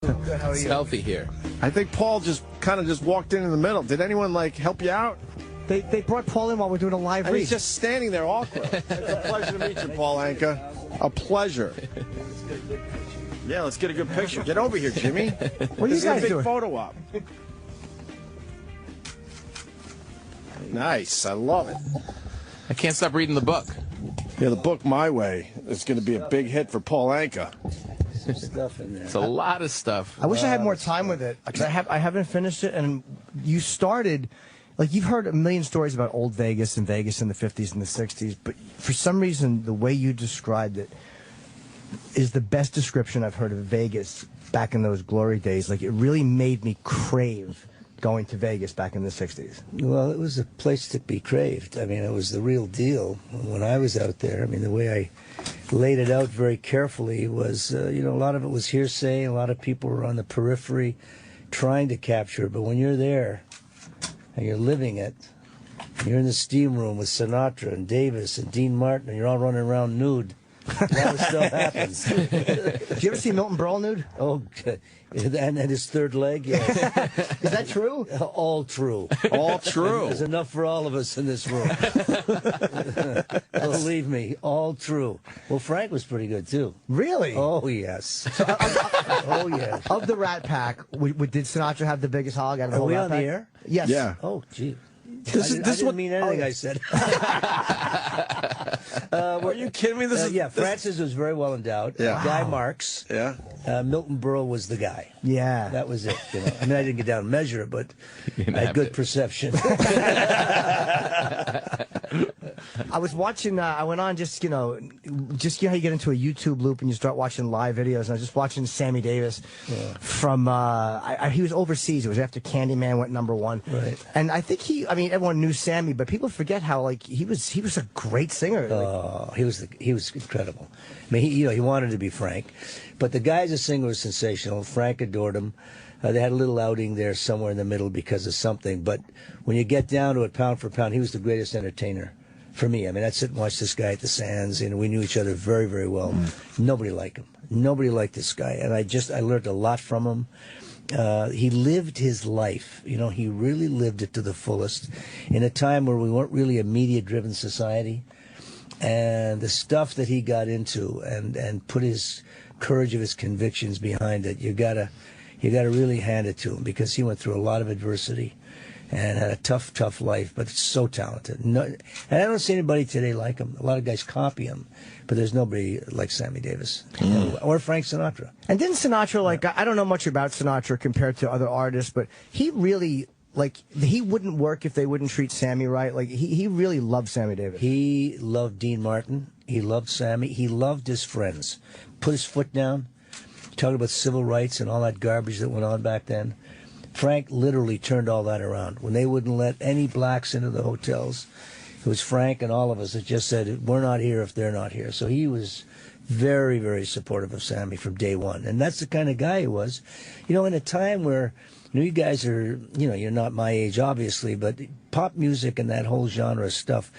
How are It's you? healthy here. I think Paul just kind of walked in the middle. Did anyone help you out? They brought Paul in while we're doing a live And read. he's just standing there awkward. It's a pleasure to meet you, Paul Anka. A pleasure. Yeah, let's get a good picture. Get over here, Jimmy. What are you guys a big doing? photo op. Nice. I love it. I can't stop reading the book. Yeah, the book My Way is going to be a big hit for Paul Anka. Some stuff in there. It's a lot of stuff. I wish I had more time with it. 'Cause I haven't finished it, and you started. Like, you've heard a million stories about old Vegas and Vegas in the 50s and the 60s, but for some reason, the way you described it is the best description I've heard of Vegas back in those glory days. Like, it really made me crave going to Vegas back in the 60s. Well, it was a place to be craved. I mean, it was the real deal when I was out there. I mean, the way I laid it out very carefully was, a lot of it was hearsay. A lot of people were on the periphery trying to capture it. But when you're there and you're living it, you're in the steam room with Sinatra and Davis and Dean Martin, and you're all running around nude. A lot of stuff happens. Did you ever see Milton Berle nude? Oh, and his third leg, yes. Is that true? All true. All true. There's enough for all of us in this room. Believe me, all true. Well, Frank was pretty good, too. Really? Oh, yes. Oh, yes. Of the Rat Pack, did Sinatra have the biggest hog out of the Are whole we Rat on the Pack? air? Yes. Yeah. Oh, gee. This I didn't mean anything I said. Are you kidding me? Francis was very well endowed. Yeah. Guy Marks. Yeah. Milton Berle was the guy. Yeah. That was it. I mean, I didn't get down and measure it, but I had good perception. I was watching, I went on just how you get into a YouTube loop and you start watching live videos. And I was just watching Sammy Davis from, he was overseas. It was after Candyman went #1. Right. And I think everyone knew Sammy, but people forget how, he was a great singer. Oh, he was incredible. I mean, he wanted to be Frank, but the guy as a singer was sensational. Frank adored him. They had a little outing there somewhere in the middle because of something. But when you get down to it, pound for pound, he was the greatest entertainer for me. I mean, I'd sit and watch this guy at the Sands, and we knew each other very, very well. Nobody liked him. Nobody liked this guy, and I learned a lot from him. He lived his life. He really lived it to the fullest in a time where we weren't really a media-driven society. And the stuff that he got into and put his courage of his convictions behind it, you gotta really hand it to him, because he went through a lot of adversity and had a tough life, but so talented. And I don't see anybody today like him. A lot of guys copy him, but there's nobody like Sammy Davis or Frank Sinatra. And didn't Sinatra, I don't know much about Sinatra compared to other artists, but he really, he wouldn't work if they wouldn't treat Sammy right. He really loved Sammy Davis. He loved Dean Martin. He loved Sammy. He loved his friends. Put his foot down. Talking about civil rights and all that garbage that went on back then. Frank literally turned all that around. When they wouldn't let any blacks into the hotels, it was Frank and all of us that just said, we're not here if they're not here. So he was very, very supportive of Sammy from day one. And that's the kind of guy he was. In a time where, you guys are, you're not my age, obviously, but pop music and that whole genre of stuff,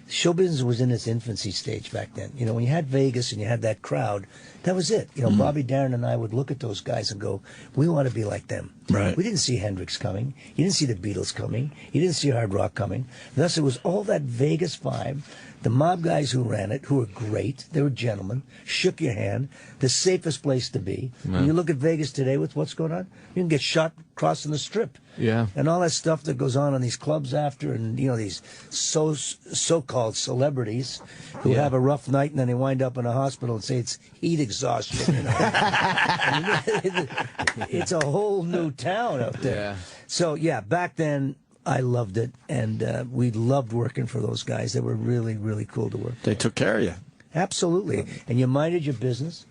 show business was in its infancy stage back then. When you had Vegas and you had that crowd, that was it. Bobby Darin and I would look at those guys and go, we want to be like them. Right. We didn't see Hendrix coming. You didn't see the Beatles coming. You didn't see hard rock coming. Thus, it was all that Vegas vibe. The mob guys who ran it, who were great, they were gentlemen, shook your hand, the safest place to be. When you look at Vegas today with what's going on, you can get shot crossing the strip. Yeah. And all that stuff that goes on these clubs after, and, these so-called celebrities who have a rough night and then they wind up in a hospital and say it's heat exhaustion. It's a whole new town out there. Yeah. So, back then, I loved it, and we loved working for those guys. They were really, really cool to work for. They took care of you. Absolutely. And you minded your business,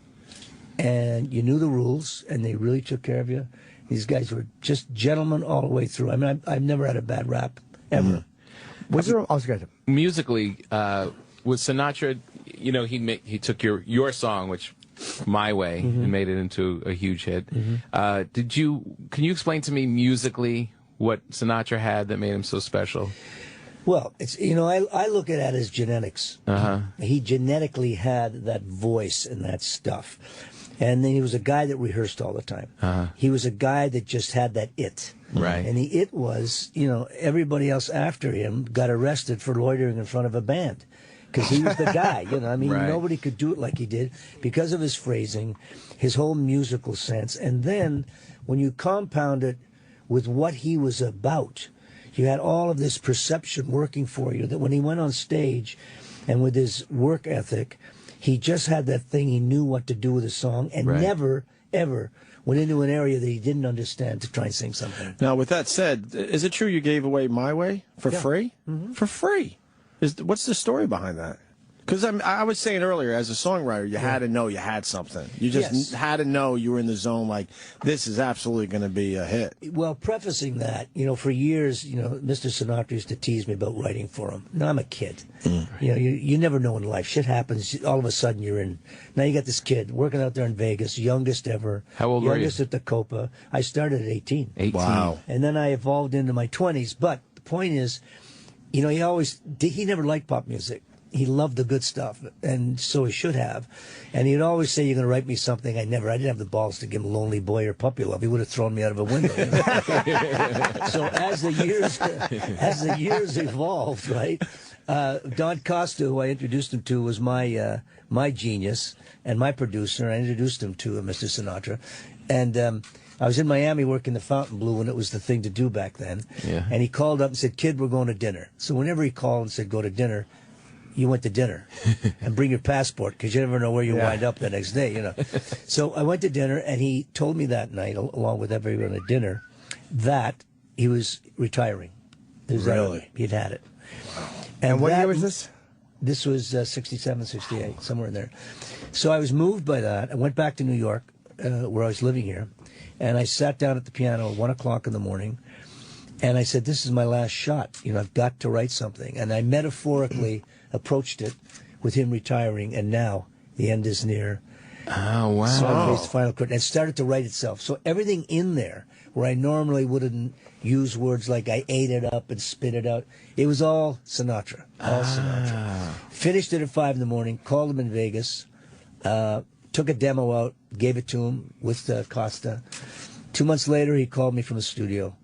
and you knew the rules, and they really took care of you. These guys were just gentlemen all the way through. I mean, I've never had a bad rap, ever. Was there? I was going to. Musically, with Sinatra, he took your song, which My Way, and made it into a huge hit. Can you explain to me musically what Sinatra had that made him so special? Well, it's I look at that as genetics. He genetically had that voice and that stuff. And then he was a guy that rehearsed all the time. He was a guy that just had that it. Right. And the it was, everybody else after him got arrested for loitering in front of a band. Because he was the guy, I mean, Right. nobody could do it like he did because of his phrasing, his whole musical sense. And then when you compound it with what he was about, you had all of this perception working for you that when he went on stage and with his work ethic, he just had that thing. He knew what to do with a song and Right. never, ever went into an area that he didn't understand to try and sing something. Now, with that said, is it true you gave away My Way for free? Mm-hmm. For free? What's the story behind that? Because I was saying earlier, as a songwriter, you had to know you had something. You just had to know you were in the zone, like, this is absolutely going to be a hit. Well, prefacing that, for years, Mr. Sinatra used to tease me about writing for him. No, I'm a kid. You never know in life. Shit happens. All of a sudden, you're in. Now you got this kid working out there in Vegas, youngest ever. How old were you? Youngest at the Copa. I started at 18. 18. Wow. And then I evolved into my 20s. But the point is, he never liked pop music. He loved the good stuff, and so he should have. And he'd always say, "You're going to write me something." I didn't have the balls to give him "Lonely Boy" or "Puppy Love." He would have thrown me out of a window. So as the years evolved, right? Don Costa, who I introduced him to, was my genius and my producer. I introduced him to Mr. Sinatra, and I was in Miami working the Fontainebleau when it was the thing to do back then. Yeah. And he called up and said, "Kid, we're going to dinner." So whenever he called and said, "Go to dinner," you went to dinner. And bring your passport, because you never know where you wind up the next day, So I went to dinner, and he told me that night, along with everyone at dinner, that he was retiring. Really? He'd had it. And what year was this? This was 67, 68, somewhere in there. So I was moved by that. I went back to New York, where I was living here, and I sat down at the piano at 1 o'clock in the morning, and I said, this is my last shot. I've got to write something. And I metaphorically approached it with him retiring, and now the end is near. Oh, wow. So I faced the final curtain and started to write itself. So everything in there, where I normally wouldn't use words like I ate it up and spit it out, it was all Sinatra. All Sinatra. Finished it at 5 in the morning, called him in Vegas, took a demo out, gave it to him with Costa. 2 months later, he called me from the studio.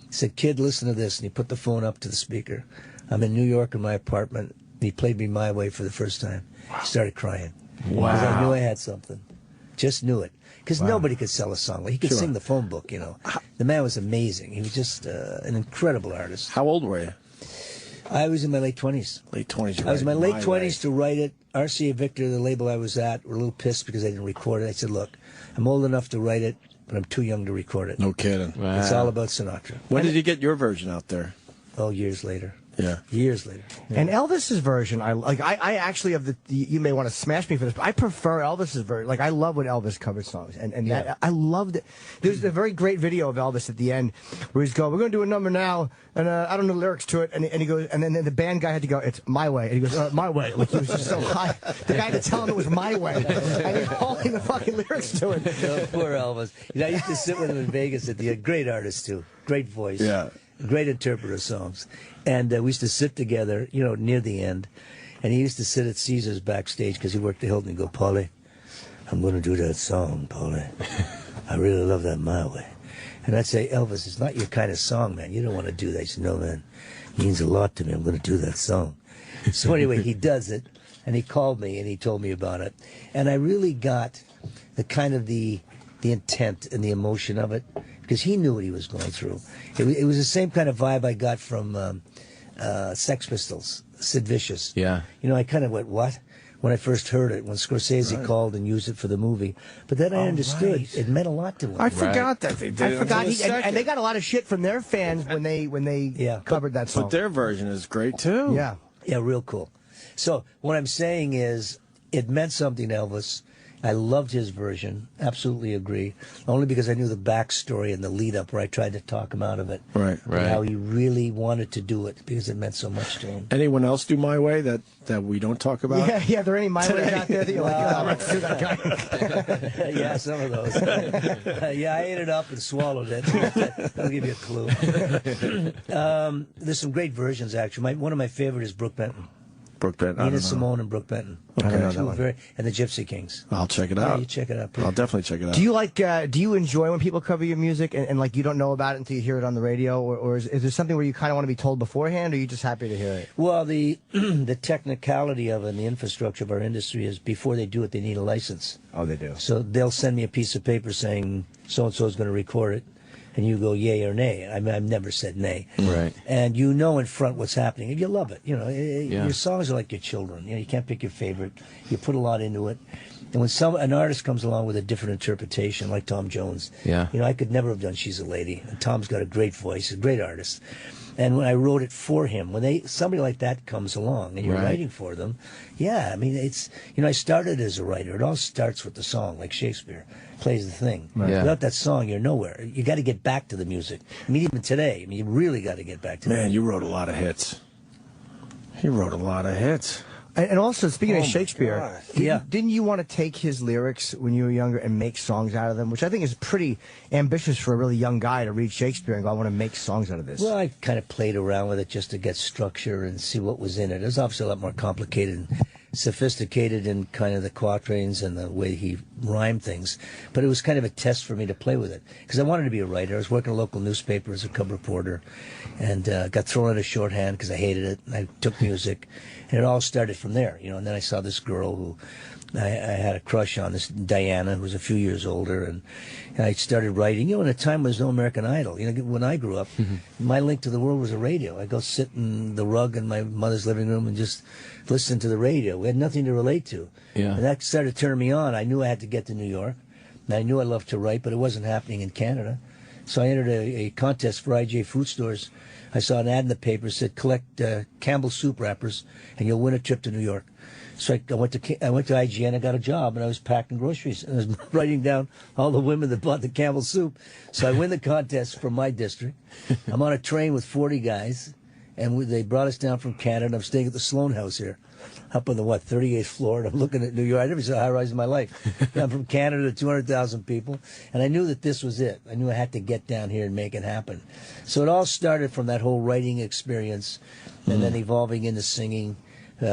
He said, "Kid, listen to this." And he put the phone up to the speaker. I'm in New York in my apartment. He played me My Way for the first time. Wow. He started crying. Wow. Because I knew I had something. Just knew it. Because nobody could sell a song. He could sing the phone book, The man was amazing. He was just an incredible artist. How old were you? I was in my late 20s. Late 20s. I was in my late 20s to write it. RCA Victor, the label I was at, were a little pissed because I didn't record it. I said, look, I'm old enough to write it, but I'm too young to record it. No kidding. Wow. It's all about Sinatra. When did you get your version out there? Oh, years later. Yeah. Years later. Yeah. And Elvis's version, I actually you may want to smash me for this, but I prefer Elvis's version. Like, I love when Elvis covers songs, and that, I loved it. There's a very great video of Elvis at the end where he's going, "We're going to do a number now, and I don't know the lyrics to it," and he goes, and then the band guy had to go, "It's my way," and he goes, "My way," like he was just so high. The guy had to tell him it was my way, and he's holding the fucking lyrics to it. Oh, poor Elvis. I used to sit with him in Vegas at the great artist too, great voice. Yeah. Great interpreter of songs. And we used to sit together, near the end. And he used to sit at Caesars backstage because he worked the Hilton and go, "Paulie, I'm going to do that song, Paulie. I really love that My Way." And I'd say, "Elvis, it's not your kind of song, man. You don't want to do that." He said, "No, man. It means a lot to me. I'm going to do that song." So anyway, he does it. And he called me and he told me about it. And I really got the kind of the intent and the emotion of it, because he knew what he was going through. It was the same kind of vibe I got from Sex Pistols, Sid Vicious. Yeah. I kind of went, what? When I first heard it, when Scorsese called and used it for the movie. But then I understood it meant a lot to him. I forgot that they did. I forgot, and they got a lot of shit from their fans when they covered that song. But their version is great too. Yeah. Yeah, real cool. So what I'm saying is, it meant something to Elvis. I loved his version. Absolutely agree. Only because I knew the backstory and the lead up where I tried to talk him out of it. Right. And how he really wanted to do it because it meant so much to him. Anyone else do My Way that we don't talk about? Yeah, there are any My Ways out there that you're like, "Oh, let's do that guy." Yeah, some of those. I ate it up and swallowed it. I'll give you a clue. There's some great versions, actually. One of my favorite is Brooke Benton. Brooke Benton. Nina Simone and Brooke Benton. I don't know that one. And the Gypsy Kings. I'll check it Yeah, out. you check it out. I'll definitely check it out. Do you like? Do you enjoy when people cover your music and like you don't know about it until you hear it on the radio, or is there something where you kind of want to be told beforehand, or are you just happy to hear it? Well, the the technicality of it and the infrastructure of our industry is before they do it, they need a license. Oh, they do. So they'll send me a piece of paper saying so and so is going to record it, and you go yay or nay. I mean, I've never said nay. Right. And you know in front what's happening. If you love it, you know, your songs are like your children. You know, you can't pick your favorite. You put a lot into it. And when an artist comes along with a different interpretation, like Tom Jones, you know, I could never have done She's a Lady. And Tom's got a great voice, a great artist. And when I wrote it for him, when somebody like that comes along and you're writing for them, I mean, it's, you know, I started as a writer. It all starts with the song, like Shakespeare plays the thing. Right. Yeah. Without that song, you're nowhere. You got to get back to the music. I mean, even today, I mean, you really got to get back to Man, you wrote a lot of hits. He wrote a lot of hits. And also, speaking of Shakespeare, Yeah. didn't you want to take his lyrics when you were younger and make songs out of them? Which I think is pretty ambitious for a really young guy to read Shakespeare and go, I want to make songs out of this. Well, I kind of played around with it just to get structure and see what was in it. It was obviously a lot more complicated and sophisticated in kind of the quatrains and the way he rhymed things. But it was kind of a test for me to play with it because I wanted to be a writer. I was working at a local newspaper as a cub reporter and got thrown into shorthand because I hated it. And I took music. And it all started from there, you know. And then I saw this girl who I had a crush on, this Diana, who was a few years older. And I started writing. You know, in a time there was no American Idol. You know, when I grew up, my link to the world was a radio. I'd go sit in the rug in my mother's living room and just listen to the radio. We had nothing to relate to. Yeah. And that started turning me on. I knew I had to get to New York. And I knew I loved to write, but it wasn't happening in Canada. So I entered a contest for IJ food stores. I saw an ad in the paper that said, collect Campbell soup wrappers and you'll win a trip to New York. So I went to IGN, I got a job, and I was packing groceries. And I was writing down all the women that bought the Campbell soup. So I win the contest from my district. I'm on a train with 40 guys, and they brought us down from Canada. I'm staying at the Sloan House here, up on the, 38th floor, and I'm looking at New York. I never saw a high-rise in my life. I'm from Canada to 200,000 people, and I knew that this was it. I knew I had to get down here and make it happen. So it all started from that whole writing experience, and then evolving into singing,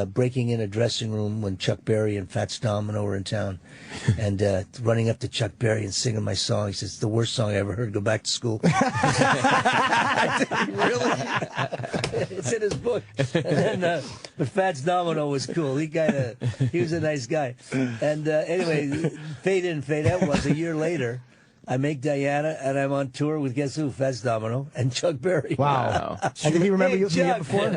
breaking in a dressing room when Chuck Berry and Fats Domino were in town, and running up to Chuck Berry and singing my song. He says, it's the worst song I ever heard. Go back to school. Really? It's in his book. And then, but Fats Domino was cool. He was a nice guy. And anyway, fade in, fade out was a year later. I make Diana, and I'm on tour with guess who? Fats Domino and Chuck Berry. Wow. And did he remember you from the year before?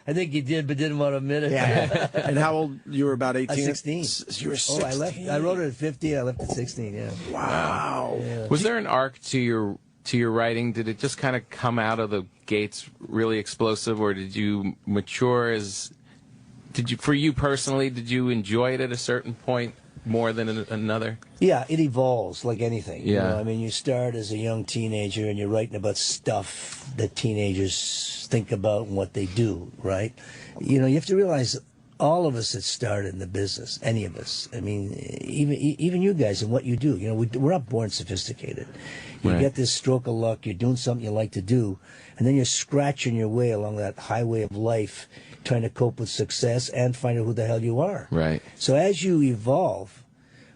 I think he did, but didn't want to admit it. Yeah. And how old? You were about 18? 16. You were 16. Oh, I left. I wrote it at 50. I left at 16, yeah. Wow. Yeah. Was there an arc to your writing? Did it just kind of come out of the gates really explosive, or did you mature for you personally, did you enjoy it at a certain point more than another? Yeah, it evolves like anything. Yeah. You know, I mean, you start as a young teenager and you're writing about stuff that teenagers think about and what they do, right? You know, you have to realize all of us that started in the business, any of us, I mean, even you guys and what you do, you know, we're not born sophisticated. You get this stroke of luck, you're doing something you like to do, and then you're scratching your way along that highway of life, trying to cope with success and find out who the hell you are. Right. So as you evolve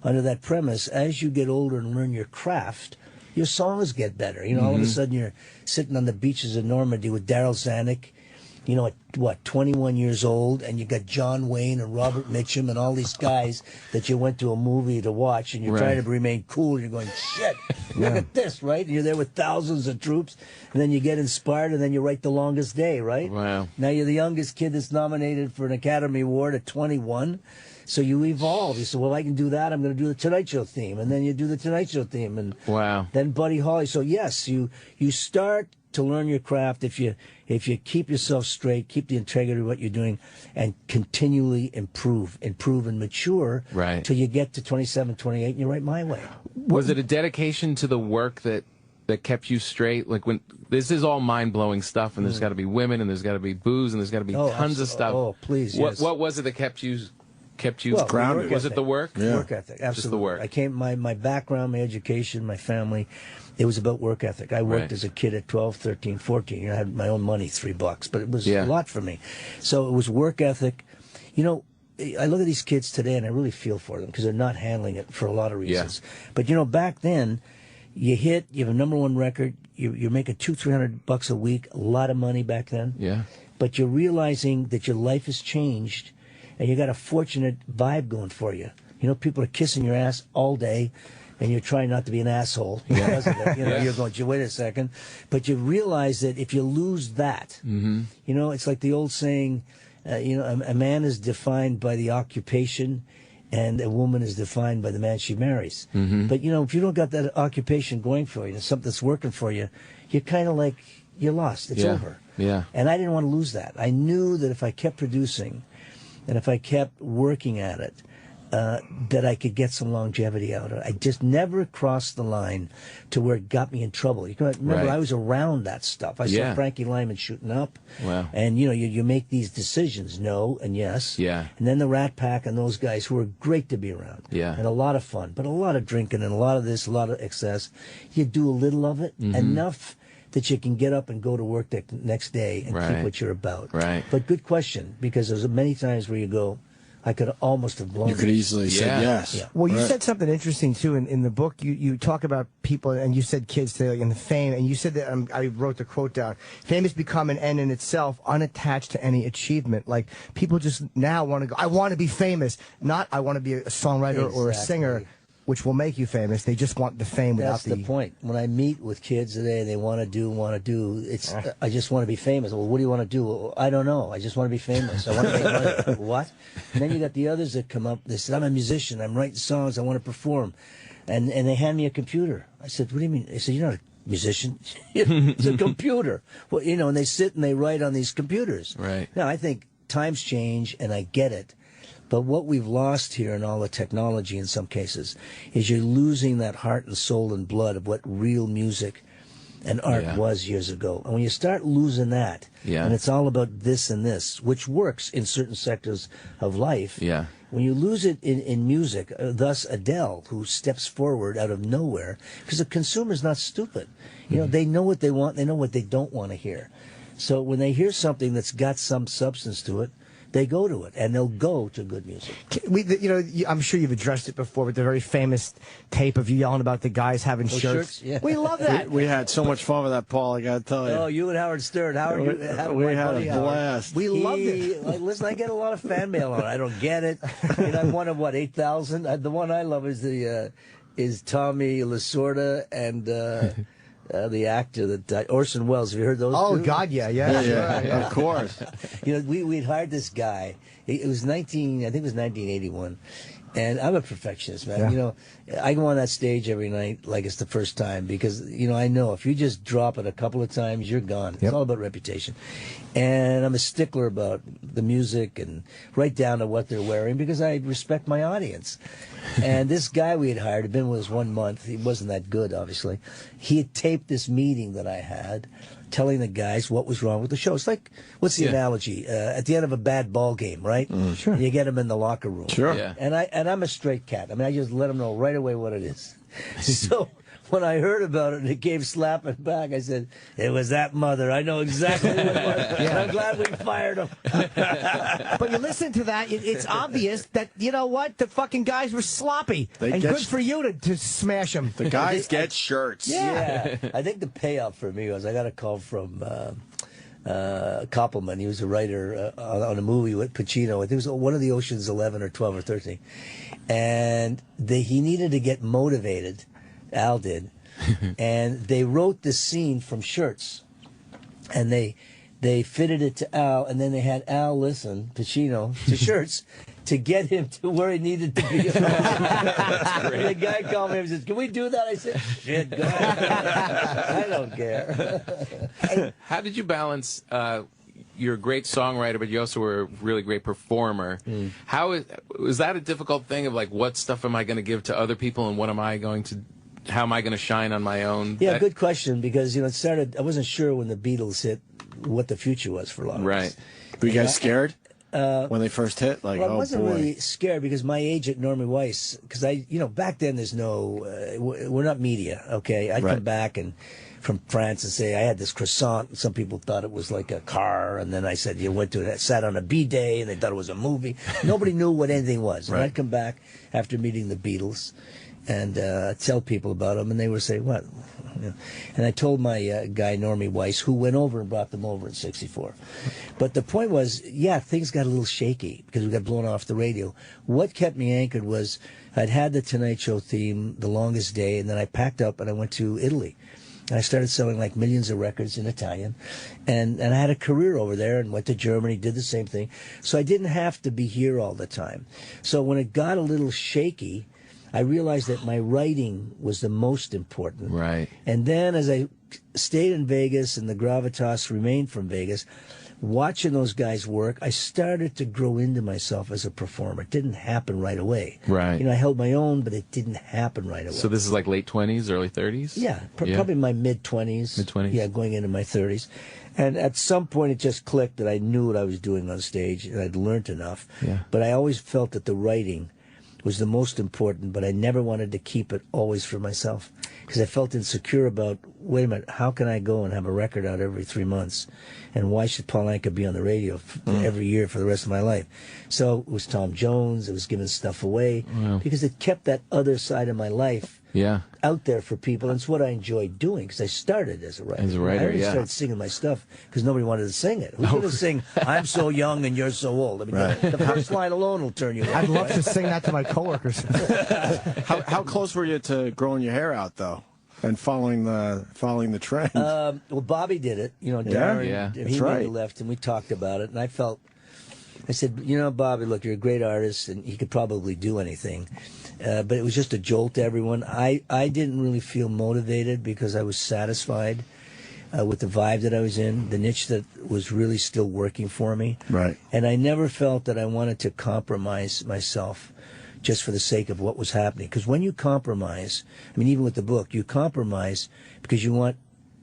under that premise, as you get older and learn your craft, your songs get better. You know, all of a sudden you're sitting on the beaches of Normandy with Daryl Zanuck, you know, at 21 years old, and you got John Wayne and Robert Mitchum and all these guys that you went to a movie to watch, and you're trying to remain cool, and you're going, shit, look at this, right? And you're there with thousands of troops, and then you get inspired, and then you write The Longest Day, right? Wow. Now you're the youngest kid that's nominated for an Academy Award at 21. So you evolve. You say, well, I can do that. I'm going to do the Tonight Show theme. And then you do the Tonight Show theme. And then Buddy Holly. So, yes, you start to learn your craft if you keep yourself straight, keep the integrity of what you're doing, and continually improve and mature till you get to 27, 28, and you write my way. Was it a dedication to the work that kept you straight? Like, when this is all mind-blowing stuff, and there's got to be women, and there's got to be booze, and there's got to be tons of stuff. Oh, please, yes. What was it that kept you kept you grounded? Was it the work? Yeah. Work ethic, absolutely. Just the work. I came, my background, my education, my family, it was about work ethic. I worked as a kid at 12, 13, 14. You know, I had my own money, $3, but it was a lot for me. So it was work ethic. You know, I look at these kids today and I really feel for them because they're not handling it for a lot of reasons. Yeah. But, you know, back then, you have a #1 record, you're making $200-300 a week, a lot of money back then. Yeah. But you're realizing that your life has changed and you got a fortunate vibe going for you. You know, people are kissing your ass all day, and you're trying not to be an asshole because of it. You know, you're going, wait a second. But you realize that if you lose that, you know, it's like the old saying, you know, a man is defined by the occupation, and a woman is defined by the man she marries. But, you know, if you don't got that occupation going for you, and something that's working for you, you're kind of like, you're lost. It's over. Yeah. And I didn't want to lose that. I knew that if I kept producing, and if I kept working at it, that I could get some longevity out of it. I just never crossed the line to where it got me in trouble. You can remember, I was around that stuff. I saw Frankie Lyman shooting up. Wow. And, you know, you make these decisions, no and yes. Yeah. And then the Rat Pack and those guys who were great to be around. Yeah. And a lot of fun, but a lot of drinking and a lot of this, a lot of excess. You do a little of it, enough that you can get up and go to work the next day and keep what you're about. Right. But good question, because there's many times where you go, I could almost have blown. You could easily say yes. Yeah. Well, you said something interesting too in the book. You talk about people, and you said kids today, like in the fame, and you said that I wrote the quote down. Fame has become an end in itself, unattached to any achievement. Like people just now want to go. I want to be famous, not I want to be a songwriter or a singer, which will make you famous. They just want the fame without the point. When I meet with kids today, they want to do. It's I just want to be famous. Well, what do you want to do? Well, I don't know. I just want to be famous. I want to make money. What? And then you got the others that come up. They said, I'm a musician. I'm writing songs. I want to perform. And they hand me a computer. I said, what do you mean? They said, you're not a musician. It's a computer. Well, you know, and they sit and they write on these computers. Right. Now, I think times change, and I get it. But what we've lost here in all the technology in some cases is you're losing that heart and soul and blood of what real music and art was years ago. And when you start losing that, and it's all about this and this, which works in certain sectors of life, when you lose it in music, thus Adele, who steps forward out of nowhere, because the consumer's not stupid. You know, they know what they want, they know what they don't want to hear. So when they hear something that's got some substance to it, they go to it, and they'll go to good music. You know, I'm sure you've addressed it before, but the very famous tape of you yelling about the guys having shirts. Yeah. We love that. We had so much fun with that, Paul, I got to tell you. Oh, you and Howard Stern. We had a blast. We loved it. Listen, I get a lot of fan mail on it. I don't get it. And I'm one of, 8,000? The one I love is is Tommy Lasorda and... the actor that died, Orson Welles. Have you heard those? Oh, two? God, yeah. Of course. You know, we'd hired this guy. It was I think it was 1981. And I'm a perfectionist, man. You know, I go on that stage every night like it's the first time because, you know, I know if you just drop it a couple of times, you're gone. It's all about reputation. And I'm a stickler about the music and right down to what they're wearing because I respect my audience. And this guy we had hired had been with us 1 month. He wasn't that good, obviously. He had taped this meeting that I had telling the guys what was wrong with the show. It's like, what's the analogy? At the end of a bad ball game, right? Sure. And you get them in the locker room. Sure. Yeah. And I'm a straight cat. I mean, I just let them know right away what it is. So when I heard about it and it came slapping back, I said, it was that mother. I know exactly what it was. And I'm glad we fired him. But you listen to that, it's obvious that, you know what, the fucking guys were sloppy. And good for you to smash them. The guys get shirts. Yeah. I think the payoff for me was I got a call from Koppelman. He was a writer on a movie with Pacino. I think it was one of the Ocean's 11 or 12 or 13. And he needed to get motivated. Al did. And they wrote the scene from shirts. And they fitted it to Al, and then they had Al listen, Pacino, to shirts to get him to where he needed to be. And the guy called me and said, can we do that? I said, shit, go ahead. I don't care. How did you balance... you're a great songwriter, but you also were a really great performer. Was that a difficult thing of like, what stuff am I going to give to other people and how am I going to shine on my own? Yeah, good question, because, you know, it started, I wasn't sure when the Beatles hit what the future was for a lot of us. Were you guys scared? when they first hit? Like, well, I oh wasn't boy. really scared because my agent, Normie Weiss, because back then there's no, we're not media, okay? I'd come back and from France and say I had this croissant. Some people thought it was like a car, and then I said sat on a B-day, and they thought it was a movie. Nobody knew what anything was. And I'd come back after meeting the Beatles and tell people about them, and they would say, what? And I told my guy, Normie Weiss, who went over and brought them over in '64. But the point was, things got a little shaky because we got blown off the radio. What kept me anchored was I'd had the Tonight Show theme, The Longest Day, and then I packed up and I went to Italy. And I started selling like millions of records in Italian. And I had a career over there and went to Germany, did the same thing. So I didn't have to be here all the time. So when it got a little shaky, I realized that my writing was the most important. Right. And then as I stayed in Vegas and the gravitas remained from Vegas, watching those guys work, I started to grow into myself as a performer. It didn't happen right away. Right. I held my own, but it didn't happen right away. So this is like late 20s, early 30s? Yeah, probably my mid-20s. Mid-20s. Yeah, going into my 30s. And at some point it just clicked that I knew what I was doing on stage and I'd learned enough. Yeah. But I always felt that the writing was the most important, but I never wanted to keep it always for myself because I felt insecure about, wait a minute, how can I go and have a record out every 3 months? And why should Paul Anka be on the radio every year for the rest of my life? So it was Tom Jones. It was giving stuff away because it kept that other side of my life out there for people. And it's what I enjoyed doing because I started as a writer. I only started singing my stuff because nobody wanted to sing it. Who's going to sing, I'm so young and you're so old? I mean, the first line alone will turn you on. I'd love to sing that to my coworkers. How close were you to growing your hair out, though? And following the trend. Well, Bobby did it. Darren, he made the left, and we talked about it. And I said, Bobby, look, you're a great artist, and you could probably do anything. But it was just a jolt to everyone. I didn't really feel motivated because I was satisfied with the vibe that I was in, the niche that was really still working for me. Right. And I never felt that I wanted to compromise myself just for the sake of what was happening. Because when you compromise, even with the book, you compromise because you want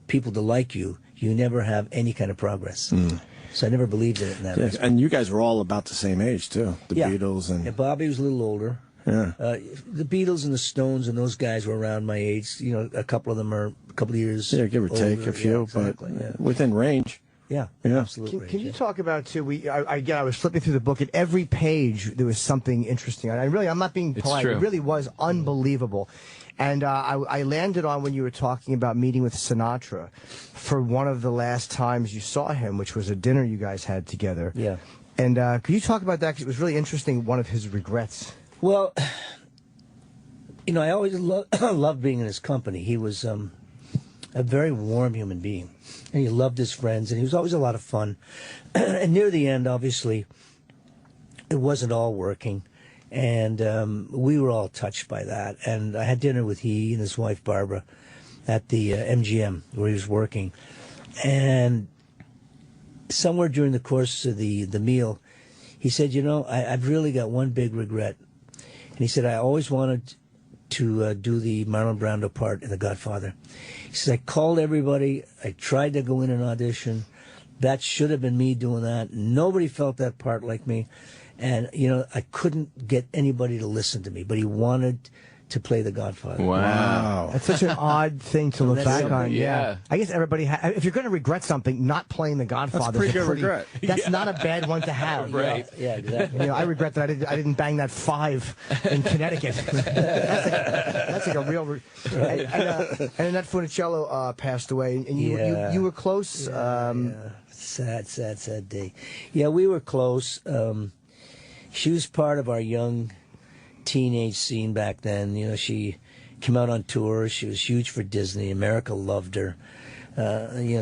people to like you. You never have any kind of progress. So I never believed in it in that way. And you guys were all about the same age, too. The Beatles and... Yeah, Bobby was a little older. Yeah. The Beatles and the Stones and those guys were around my age. A couple of them are a couple of years give or older. take a few, exactly, but within range. Yeah, absolutely. Can you talk about, too, I was flipping through the book, at every page there was something interesting. I'm not being polite. It really was unbelievable. And I landed on when you were talking about meeting with Sinatra for one of the last times you saw him, which was a dinner you guys had together. Yeah. And could you talk about that? 'Cause it was really interesting, one of his regrets. Well, I always loved being in his company. He was a very warm human being. And he loved his friends, and he was always a lot of fun. And near the end, obviously, it wasn't all working. And we were all touched by that. And I had dinner with he and his wife, Barbara, at the MGM where he was working. And somewhere during the course of the meal, he said, I've really got one big regret. And he said, I always wanted to do the Marlon Brando part in The Godfather. He says, I called everybody. I tried to go in an audition. That should have been me doing that. Nobody felt that part like me. And, I couldn't get anybody to listen to me. But he wanted to play The Godfather. Wow. That's such an odd thing to look back on. Yeah. I guess everybody, if you're going to regret something, not playing The Godfather. That's a pretty good regret. That's not a bad one to have. Right. Yeah, exactly. I regret that I didn't bang that 5 in Connecticut. that's like a real... And Annette Funicello passed away, and you were close. Sad day. Yeah, we were close. She was part of our young teenage scene back then. She came out on tour. She was huge for Disney. America loved her.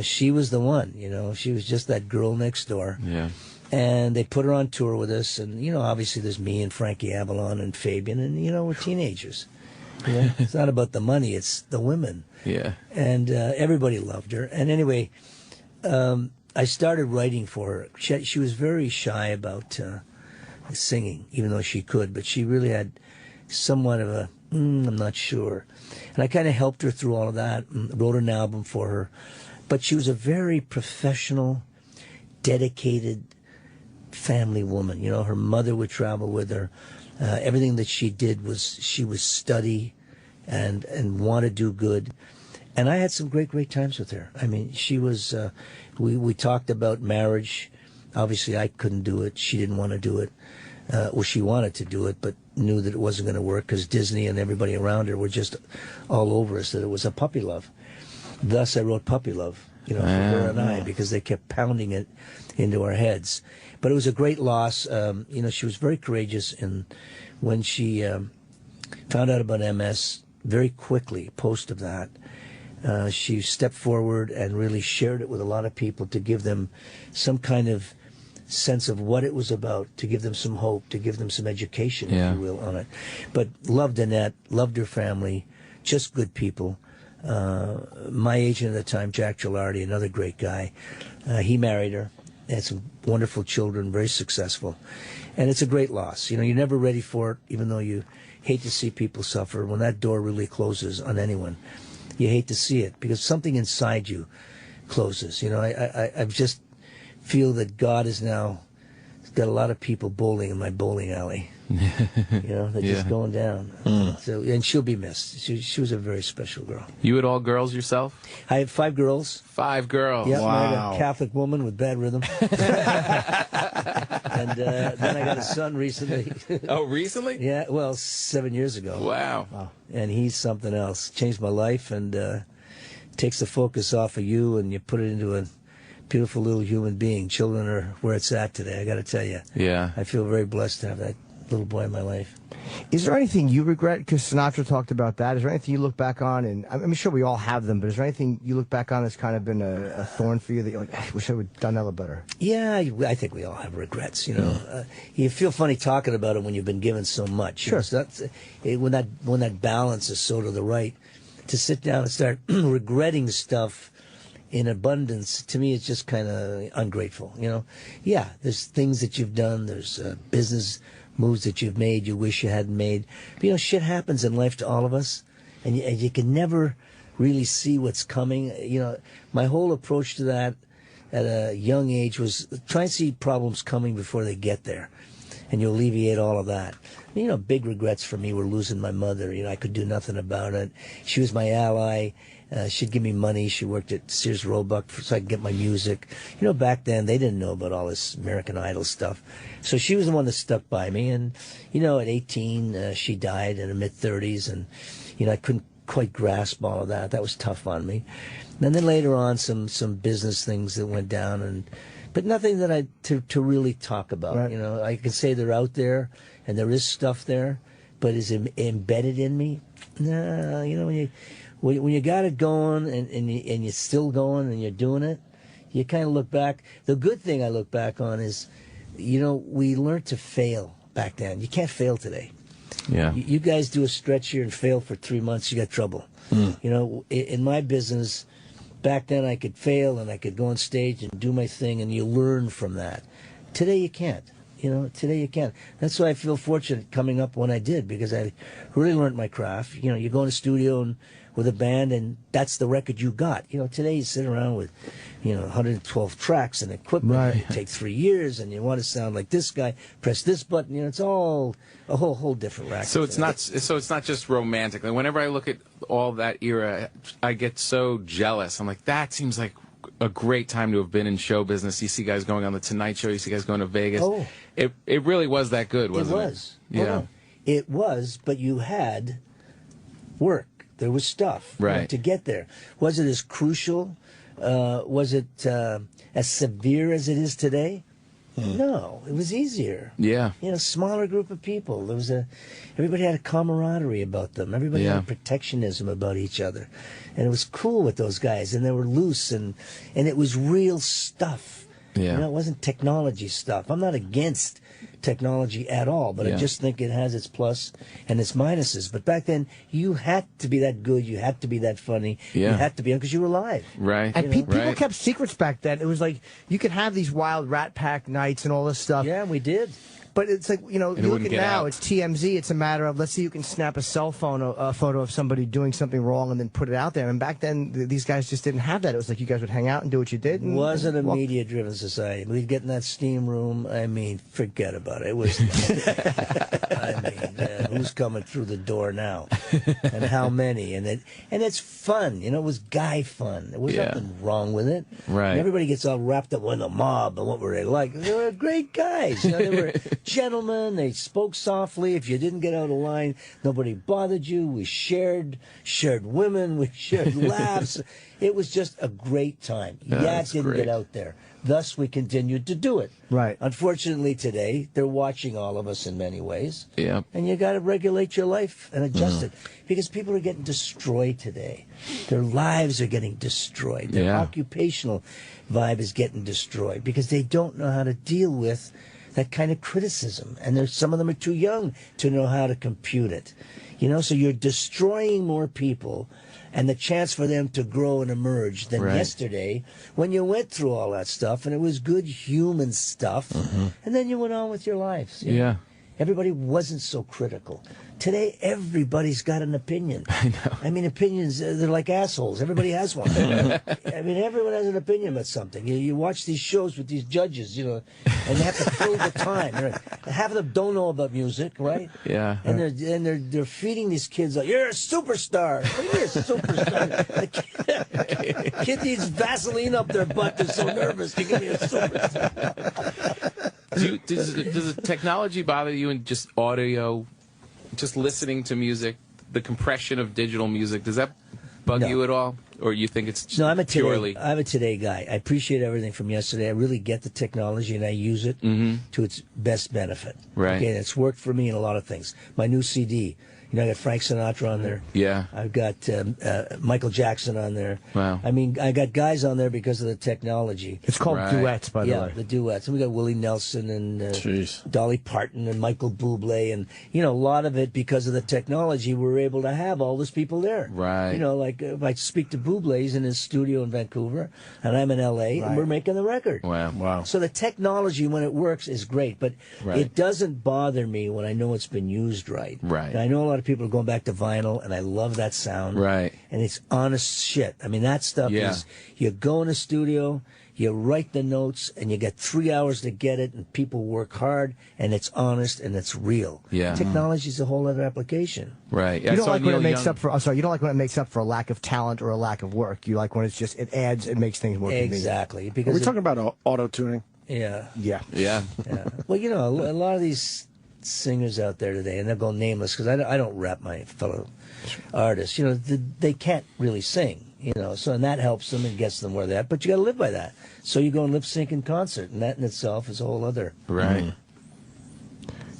She was the one. She was just that girl next door. Yeah. And they put her on tour with us. And obviously there's me and Frankie Avalon and Fabian, and we're teenagers. It's not about the money; it's the women. Yeah. And everybody loved her. And anyway, I started writing for her. She was very shy about singing, even though she could, but she really had somewhat of a, I'm not sure. And I kind of helped her through all of that, and wrote an album for her. But she was a very professional, dedicated family woman. You know, her mother would travel with her. Everything that she did was she was study and want to do good. And I had some great times with her. I mean, she was, we talked about marriage. Obviously, I couldn't do it. She didn't want to do it. Well, she wanted to do it, but knew that it wasn't going to work because Disney and everybody around her were just all over us, that it was a puppy love. Thus, I wrote Puppy Love, you know, for her and I, because they kept pounding it into our heads. But it was a great loss. You know, she was very courageous, and when she found out about MS, very quickly, post of that, she stepped forward and really shared it with a lot of people to give them some kind of sense of what it was about, to give them some hope, to give them some education, if you will, on it. But loved Annette, loved her family, just good people. My agent at the time, Jack Gilardi, another great guy, he married her, had some wonderful children, very successful. And it's a great loss. You know, you're never ready for it, even though you hate to see people suffer. When that door really closes on anyone, you hate to see it because something inside you closes. You know, I just feel that God is now got a lot of people bowling in my bowling alley. You know, they're just going down. So, and she'll be missed. She was a very special girl. You had all girls yourself? I had 5 girls. 5 girls. Yeah, wow. married a Catholic woman with bad rhythm. And then I got a son recently. Oh, recently? Yeah, well, 7 years ago. Wow. And he's something else. Changed my life and takes the focus off of you and you put it into a beautiful little human being. Children are where it's at today, I got to tell you. Yeah. I feel very blessed to have that little boy in my life. Is there anything you regret? Because Sinatra talked about that. Is there anything you look back on? And I'm sure we all have them, but is there anything you look back on that's kind of been a thorn for you that you're like, I wish I would have done that a little better? Yeah, I think we all have regrets, you know. You feel funny talking about it when you've been given so much. Sure. So that's, when that balance is so to the right, to sit down and start regretting stuff in abundance, to me, it's just kind of ungrateful, you know. Yeah, there's things that you've done. There's business moves that you've made you wish you hadn't made. But, you know, shit happens in life to all of us, and you can never really see what's coming. You know, my whole approach to that at a young age was try and see problems coming before they get there, and you alleviate all of that. You know, big regrets for me were losing my mother. You know, I could do nothing about it. She was my ally. She'd give me money. She worked at Sears Roebuck so I could get my music. You know, back then, they didn't know about all this American Idol stuff. So she was the one that stuck by me. And, you know, at 18, she died in her mid-30s. And, you know, I couldn't quite grasp all of that. That was tough on me. And then later on, some business things that went down. But nothing that to really talk about. Right. You know, I can say they're out there, and there is stuff there. But is it embedded in me? No, you know, when you got it going and you're still going and you're doing it, you kind of look back. The good thing I look back on is, you know, we learned to fail back then. You can't fail today. Yeah. You guys do a stretch here and fail for 3 months, you got trouble. You know, in my business, back then I could fail and I could go on stage and do my thing and you learn from that. Today you can't. You know, today you can't. That's why I feel fortunate coming up when I did, because I really learned my craft. You know, you go in a studio and with a band, and that's the record you got. You know, today you sit around with, you know, 112 tracks and equipment. Right. It takes 3 years, and you want to sound like this guy. Press this button. You know, it's all a whole different racket. So it's not just romantic. Like, whenever I look at all that era, I get so jealous. I'm like, that seems like a great time to have been in show business. You see guys going on the Tonight Show. You see guys going to Vegas. Oh. It really was that good, wasn't it? It was. Yeah. It was, but you had work. There was stuff to get there. Was it as crucial? Was it as severe as it is today? No, it was easier. Yeah. You know, smaller group of people. There was everybody had a camaraderie about them. Everybody had a protectionism about each other. And it was cool with those guys. And they were loose and it was real stuff. Yeah. You know, it wasn't technology stuff. I'm not against technology at all, but I just think it has its plus and its minuses. But back then, you had to be that good, you had to be that funny, you had to be on because you were live. Right. And people kept secrets back then. It was like you could have these wild Rat Pack nights and all this stuff. Yeah, we did. But it's like, you know, And it you look wouldn't at get now, out. it's TMZ. It's a matter of, let's see, you can snap a cell phone a photo of somebody doing something wrong and then put it out there. And back then, these guys just didn't have that. It was like you guys would hang out and do what you did. And, wasn't a and walk. media-driven society. We'd get in that steam room. I mean, forget about it. It was. I mean, who's coming through the door now, and how many? And it's fun. You know, it was guy fun. There was nothing wrong with it. Right. And everybody gets all wrapped up in the mob and what were they like? They were great guys. You know, they were gentlemen. They spoke softly. If you didn't get out of line, nobody bothered you. We shared women. We shared laughs. It was just a great time. It didn't get out there. Thus, we continued to do it. Right. Unfortunately, today, they're watching all of us in many ways. Yeah. And you got to regulate your life and adjust it. Because people are getting destroyed today. Their lives are getting destroyed. Their occupational vibe is getting destroyed because they don't know how to deal with that kind of criticism. And some of them are too young to know how to compute it. You know, so you're destroying more people and the chance for them to grow and emerge than yesterday when you went through all that stuff and it was good human stuff and then you went on with your lives. You know? Everybody wasn't so critical. Today, everybody's got an opinion. I know. I mean, opinions, they're like assholes. Everybody has one. I mean, everyone has an opinion about something. You watch these shows with these judges, you know, and they have to fill the time. Half of them don't know about music, right? Yeah. And they're feeding these kids like, you're a superstar. What do you mean a superstar? The kid needs Vaseline up their butt. They're so nervous to give me a superstar. Does the technology bother you in just audio, just listening to music, the compression of digital music? Does that bug you at all, or you think it's I'm a purely? I'm a today guy. I appreciate everything from yesterday. I really get the technology and I use it to its best benefit. Right. Okay, and it's worked for me in a lot of things. My new CD. You know, I got Frank Sinatra on there. Yeah. I've got Michael Jackson on there. Wow. I mean, I got guys on there because of the technology. It's called duets, by the way. Yeah, the duets. And we got Willie Nelson and Dolly Parton and Michael Bublé. And, you know, a lot of it because of the technology, we were able to have all those people there. Right. You know, like if I speak to Bublé, he's in his studio in Vancouver, and I'm in L.A., and we're making the record. Wow. So the technology, when it works, is great. But it doesn't bother me when I know it's been used right. Right. And I know a lot of people are going back to vinyl, and I love that sound. Right. And it's honest shit. I mean, that stuff is, you go in a studio, you write the notes, and you get 3 hours to get it, and people work hard, and it's honest, and it's real. Yeah. Technology is a whole other application. Right. You don't like when it makes up for. I'm sorry. You don't like when it makes up for a lack of talent or a lack of work. You like when it's just it adds, it makes things more convenient. Exactly. Because Are we talking about auto-tuning? Yeah. Yeah. Well, you know, a lot of these singers out there today, and they'll go nameless because I don't rap my fellow artists. You know, they can't really sing. You know, so and that helps them and gets them where they're at. But you got to live by that. So you go and lip sync in concert, and that in itself is a whole other. Right.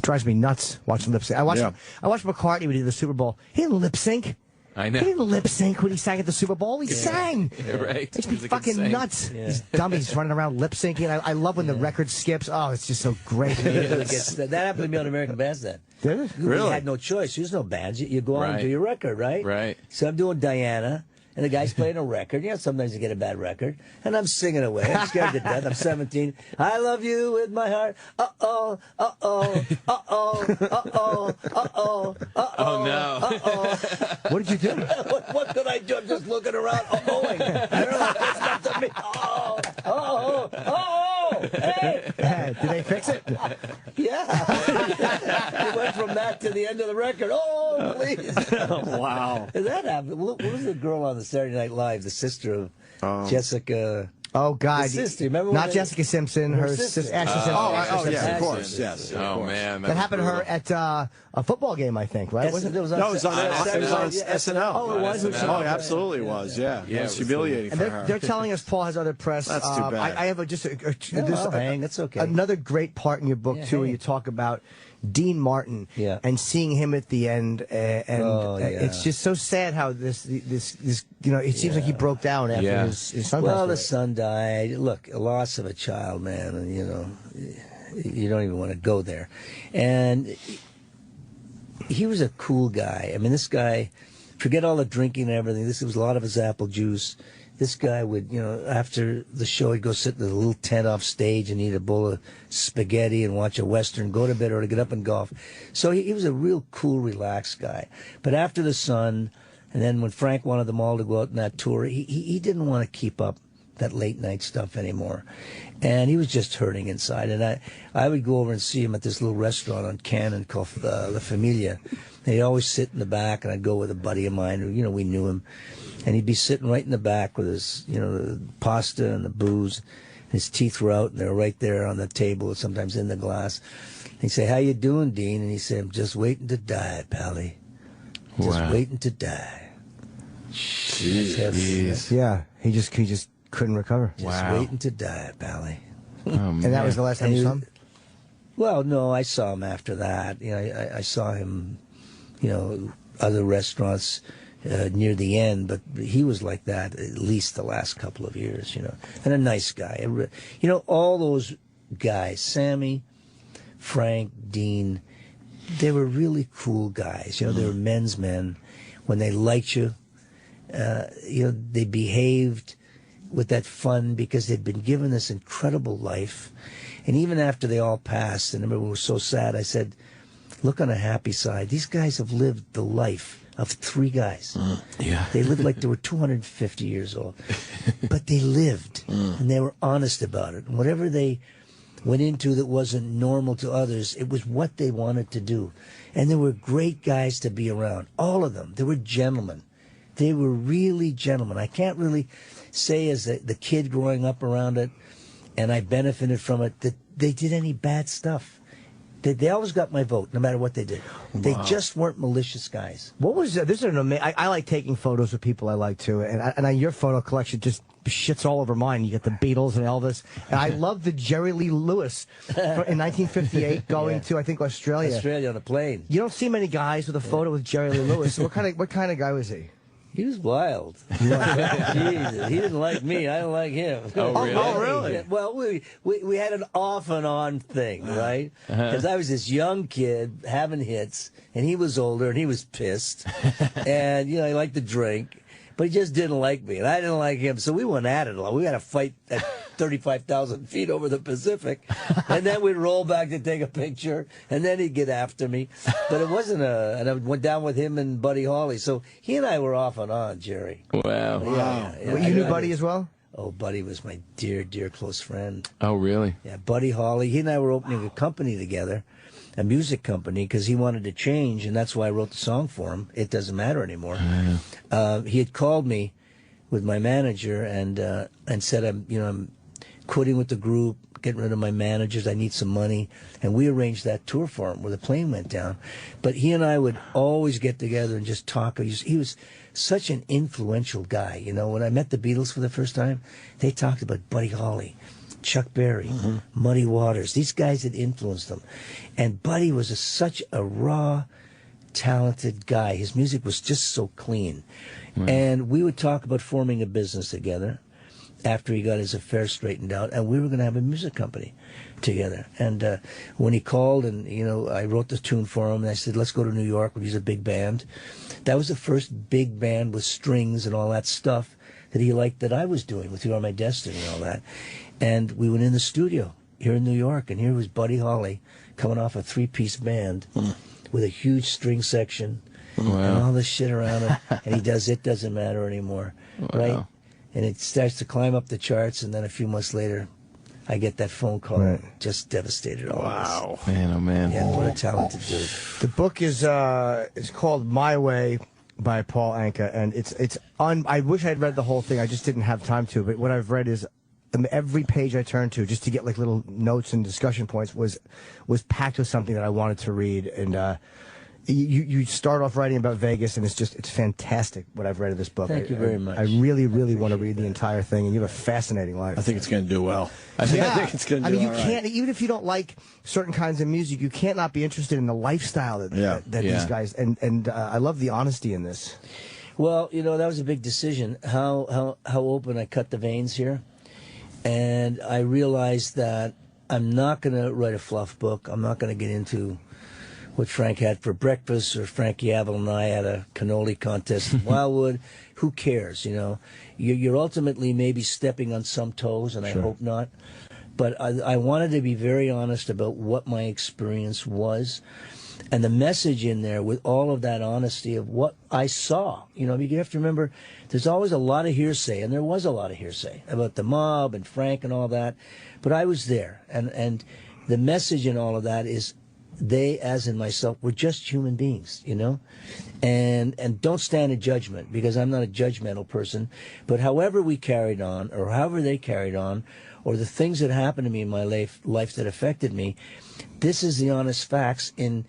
Drives me nuts watching lip sync. I watched McCartney when he did the Super Bowl. He didn't lip sync. I know. He didn't lip sync when he sang at the Super Bowl. He sang. Yeah, right. Makes me fucking nuts. Yeah. These dummies running around lip syncing. I love when the record skips. Oh, it's just so great. That happened to me on American Bandstand. Did it? You had no choice. There's no bands. You go on and do your record, right? Right. So I'm doing Diana, and the guy's playing a record. You know, sometimes you get a bad record. And I'm singing away. I'm scared to death. I'm 17. I love you with my heart. Uh-oh, uh-oh, uh-oh, uh-oh, uh-oh, uh-oh. Oh, no. Uh-oh. What did you do? What could I do? I'm just looking around, uh-ohing. I don't know what's not to me. Uh-oh, uh-oh, uh-oh. Hey. Did they fix it? Yeah. We went from that to the end of the record. Oh, please. Wow. That happened. What was the girl on the Saturday Night Live, the sister of Jessica? Oh, God. The sister, remember Not when Jessica Simpson, her sister. Ashley Simpson. Oh, yeah, Ashley of course, Simpson. yes. Oh, man. That happened to her at a football game, I think, right? Yes, it was No, it was on SNL. SNL. Oh, it was. SNL. Oh, it absolutely was, yeah. Yeah, It was it was humiliating And for her. they're telling us Paul has other press. That's too bad. I have I'll hang. That's okay. Another great part in your book, too, where you talk about Dean Martin and seeing him at the end. It's just so sad how this you know, it seems like he broke down after his son passed Well, away. the son died. Look, a loss of a child, man, and, you know, you don't even want to go there. And he was a cool guy. I mean, this guy, forget all the drinking and everything. This was a lot of his apple juice. This guy would, you know, after the show, he'd go sit in a little tent off stage and eat a bowl of spaghetti and watch a Western, go to bed, or to get up and golf. So he was a real cool, relaxed guy. But after the Sun, and then when Frank wanted them all to go out on that tour, he didn't want to keep up that late night stuff anymore. And he was just hurting inside. And I would go over and see him at this little restaurant on Cannon called La Familia. And he'd always sit in the back, and I'd go with a buddy of mine who, you know, we knew him. And he'd be sitting right in the back with his, you know, the pasta and the booze. His teeth were out, and they were right there on the table, sometimes in the glass. He'd say, "How you doing, Dean?" And he said, "I'm just waiting to die, Pally. Just waiting to die." Jeez. Yeah, he just couldn't recover. Just waiting to die, Pally. Oh, and that was the last time you saw him? Well, no, I saw him after that. You know, I saw him, you know, other restaurants near the end, but he was like that at least the last couple of years, you know. And a nice guy. You know, all those guys, Sammy, Frank, Dean, they were really cool guys. You know, they were men's men. When they liked you, you know, they behaved with that fun because they'd been given this incredible life. And even after they all passed, and I remember we were so sad, I said, look on a happy side. These guys have lived the life of three guys. Yeah. They lived like they were 250 years old. But they lived, and they were honest about it. And whatever they went into that wasn't normal to others, it was what they wanted to do. And they were great guys to be around. All of them. They were gentlemen. They were really gentlemen. I can't really say as the kid growing up around it, and I benefited from it, that they did any bad stuff. They always got my vote, no matter what they did. Wow. They just weren't malicious guys. What was this? Is an amazing. I like taking photos of people I like too, and your photo collection just shits all over mine. You get the Beatles and Elvis, and I love the Jerry Lee Lewis in 1958 going to, I think, Australia. Australia on a plane. You don't see many guys with a photo with Jerry Lee Lewis. So what kind of guy was he? He was wild. Jesus, he didn't like me. I didn't like him. Oh, really? Oh, really? Well, we had an off and on thing, right? Because I was this young kid having hits, and he was older, and he was pissed. And, you know, he liked to drink. But he just didn't like me, and I didn't like him. So we went at it a lot. We had a fight at 35,000 feet over the Pacific. And then we'd roll back to take a picture, and then he'd get after me. But it wasn't and I went down with him and Buddy Holly. So he and I were off and on, Jerry. Wow. Yeah. You knew Buddy as well? Oh, Buddy was my dear, dear close friend. Oh, really? Yeah, Buddy Holly. He and I were opening a company together, a music company, because he wanted to change, and that's why I wrote the song for him. It Doesn't Matter Anymore. He had called me with my manager and said, I'm quitting with the group, getting rid of my managers. I need some money, and we arranged that tour for him where the plane went down. But he and I would always get together and just talk. He was such an influential guy. You know, when I met the Beatles for the first time, they talked about Buddy Holly, Chuck Berry, Muddy Waters. These guys had influenced them. And Buddy was such a raw, talented guy. His music was just so clean. Wow. And we would talk about forming a business together after he got his affairs straightened out, and we were going to have a music company together. And when he called, and, you know, I wrote the tune for him, and I said, let's go to New York. We'll use a big band. That was the first big band with strings and all that stuff that he liked that I was doing with You Are My Destiny and all that. And we went in the studio here in New York, and here was Buddy Holly coming off a three-piece band with a huge string section and all this shit around him. And he does It Doesn't Matter Anymore, right? And it starts to climb up the charts, and then a few months later, I get that phone call. Just devastated all of us. Man, oh, man. Yeah, what a talented dude. The book is called My Way by Paul Anka, and I wish I had read the whole thing. I just didn't have time to. But what I've read is every page I turned to, just to get like little notes and discussion points, was packed with something that I wanted to read. And you start off writing about Vegas, and it's fantastic what I've read of this book. Thank you very much. I really, really want to read the entire thing, and you have a fascinating life. I think it's going to do well. I think it's going to do well. I mean, you can't, even if you don't like certain kinds of music, you can't not be interested in the lifestyle that these guys, and I love the honesty in this. Well, you know, that was a big decision, how open I cut the veins here. And I realized that I'm not going to write a fluff book. I'm not going to get into what Frank had for breakfast, or Frankie Avalon and I had a cannoli contest in Wildwood. Who cares, you know? You're ultimately maybe stepping on some toes, and I hope not. But I wanted to be very honest about what my experience was. And the message in there with all of that honesty of what I saw. You know, you have to remember, there's always a lot of hearsay, and there was a lot of hearsay about the mob and Frank and all that. But I was there, and the message in all of that is they, as in myself, were just human beings, you know? And don't stand in judgment, because I'm not a judgmental person. But however we carried on, or however they carried on, or the things that happened to me in my life that affected me, this is the honest facts in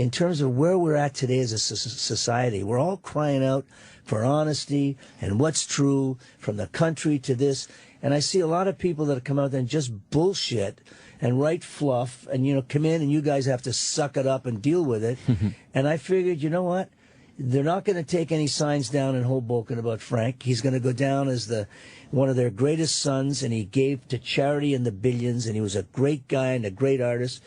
terms of where we're at today as a society. We're all crying out for honesty and what's true, from the country to this. And I see a lot of people that come out there and just bullshit and write fluff and, you know, come in and you guys have to suck it up and deal with it. And I figured, you know what? They're not going to take any signs down in Hoboken about Frank. He's going to go down as one of their greatest sons, and he gave to charity in the billions, and he was a great guy and a great artist.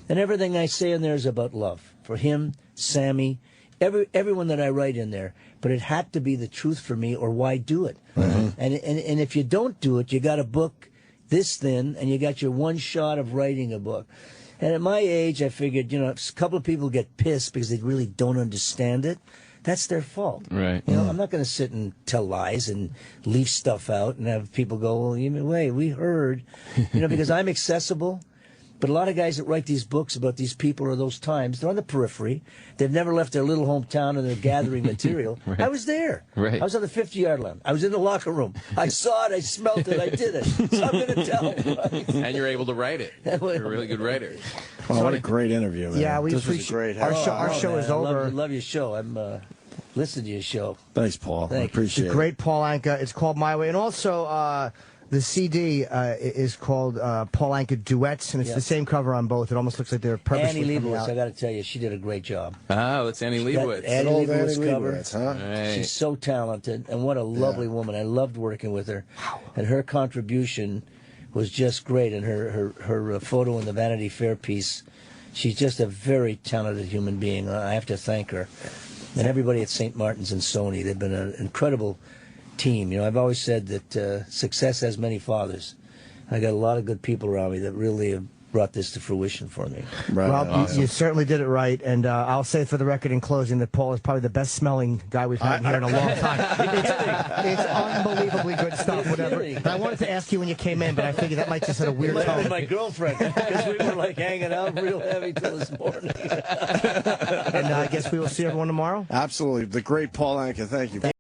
And everything I say in there is about love for him, Sammy, everyone that I write in there. But it had to be the truth for me, or why do it? And if you don't do it, you got a book this thin, and you got your one shot of writing a book. And at my age, I figured, you know, if a couple of people get pissed because they really don't understand it, that's their fault. Right. You know, I'm not going to sit and tell lies and leave stuff out and have people go, well, wait, we heard. You know, because I'm accessible. But a lot of guys that write these books about these people or those times, they're on the periphery. They've never left their little hometown, and they're gathering material. Right. I was there. Right. I was on the 50-yard line. I was in the locker room. I saw it. I smelt it. I did it. So I'm going to tell. Right? And you're able to write it. You're a really good writer. Well, what a great interview, man. Yeah, we this appreciate was a great our show man, is over. I love your show. I'm listening to your show. Thanks, Paul. Thank I you. appreciate The it. great Paul Anka. It's called My Way. And also, the CD is called Paul Anka Duets, and it's the same cover on both. It almost looks like they're purposely Annie coming Leibovitz, out. I got to tell you, she did a great job. Oh, it's Annie Leibovitz. Annie Old Annie Leibovitz cover. Leibovitz, huh? Right. She's so talented, and what a lovely woman. I loved working with her. And her contribution was just great. And her photo in the Vanity Fair piece, she's just a very talented human being. I have to thank her. And everybody at St. Martin's and Sony, they've been an incredible team. You know, I've always said that success has many fathers. I got a lot of good people around me that really have brought this to fruition for me. Right. Well, Awesome. you certainly did it right, and I'll say for the record in closing that Paul is probably the best-smelling guy we've had here in a long time. It's unbelievably good stuff, whatever. But I wanted to ask you when you came in, but I figured that might just have a weird It might have been tone. my girlfriend, because we were like hanging out real heavy till this morning. And I guess we will see everyone tomorrow. Absolutely. The great Paul Anka. Thank you.